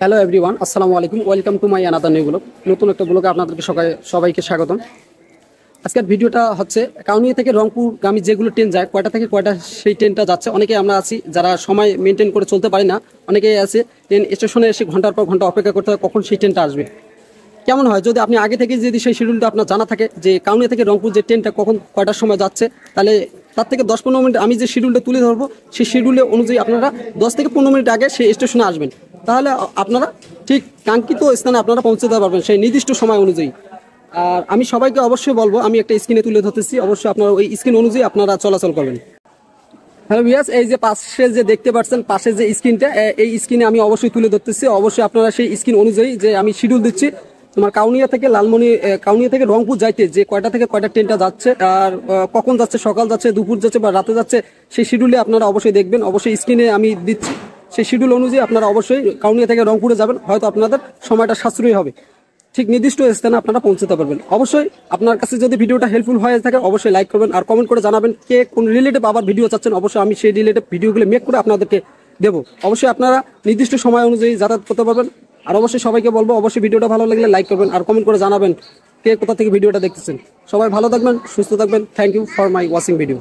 Hello everyone, আসসালামু আলাইকুম। Welcome to my another new blog. নতুন একটা ব্লগে আপনাদেরকে সবাইকে স্বাগতম। আজকের ভিডিওটা হচ্ছে কাউনিয়া থেকে রংপুরগামী যেগুলো ট্রেন যায়, কয়টা থেকে কয়টা সেই ট্রেনটা যাচ্ছে। অনেকে আমরা আছি যারা সময় মেনটেন করে চলতে পারি না। অনেকেই আছে ট্রেন স্টেশনে এসে ঘন্টার পর ঘন্টা অপেক্ষা করতে হয় কখন সেই ট্রেনটা আসবে। কেমন হয় যদি আপনি আগে থেকে যদি সেই শিডিউলটা আপনার জানা থাকে যে কাউনিয়া থেকে রংপুর যে ট্রেনটা কখন কয়টার সময় যাচ্ছে, তাহলে তার থেকে 10-15 মিনিট আমি যে শিডিউলটা তুলে ধরবো সেই শিডিউলের অনুযায়ী আপনারা 10 থেকে 15 মিনিট আগে সেই স্টেশনে আসবেন। তাহলে আপনারা ঠিক কাঙ্ক্ষিত স্থানে আপনারা পৌঁছতে পারবেন সেই নির্দিষ্ট সময় অনুযায়ী। আর আমি সবাইকে অবশ্যই বলবো, আমি একটা স্ক্রিনে তুলে ধরতেছি, অবশ্যই আপনারা ওই স্ক্রিন অনুযায়ী আপনারা চলাচল করবেন। হ্যালো ভিউয়ার্স, এই যে পাশে যে দেখতে পাচ্ছেন পাশে যে স্ক্রিনটা, এই স্ক্রিনে আমি অবশ্যই তুলে ধরতেছি। অবশ্যই আপনারা সেই স্ক্রিন অনুযায়ী যে আমি শিডিউল দিচ্ছি তোমার কাউনিয়া থেকে কাউনিয়া থেকে রংপুর যাইতে যে কয়টা থেকে কয়টা ট্রেনটা যাচ্ছে আর কখন যাচ্ছে, সকাল যাচ্ছে, দুপুর যাচ্ছে বা রাতে যাচ্ছে, সেই শিডিউলে আপনারা অবশ্যই দেখবেন। অবশ্যই স্ক্রিনে আমি দিচ্ছি, সেই শিডিউল অনুযায়ী আপনারা অবশ্যই কাউনিয়া থেকে রংপুরে যাবেন। হয়তো আপনাদের সময়টা সাশ্রয়ী হবে, ঠিক নির্দিষ্ট স্থানে আপনারা পৌঁছতে পারবেন। অবশ্যই আপনার কাছে যদি ভিডিওটা হেল্পফুল হয়ে থাকে অবশ্যই লাইক করবেন আর কমেন্ট করে জানাবেন কে কোন রিলেটিভ আবার ভিডিও চাচ্ছেন। অবশ্যই আমি সেই রিলেটিভ ভিডিওগুলো মেক করে আপনাদেরকে দেবো। অবশ্যই আপনারা নির্দিষ্ট সময় অনুযায়ী যাতায়াত করতে পারবেন। আর অবশ্যই সবাইকে বলবো অবশ্যই ভিডিওটা ভালো লাগলে লাইক করবেন আর কমেন্ট করে জানাবেন কে কোথা থেকে ভিডিওটা দেখতেছেন। সবাই ভালো থাকবেন, সুস্থ থাকবেন। Thank you for my watching video.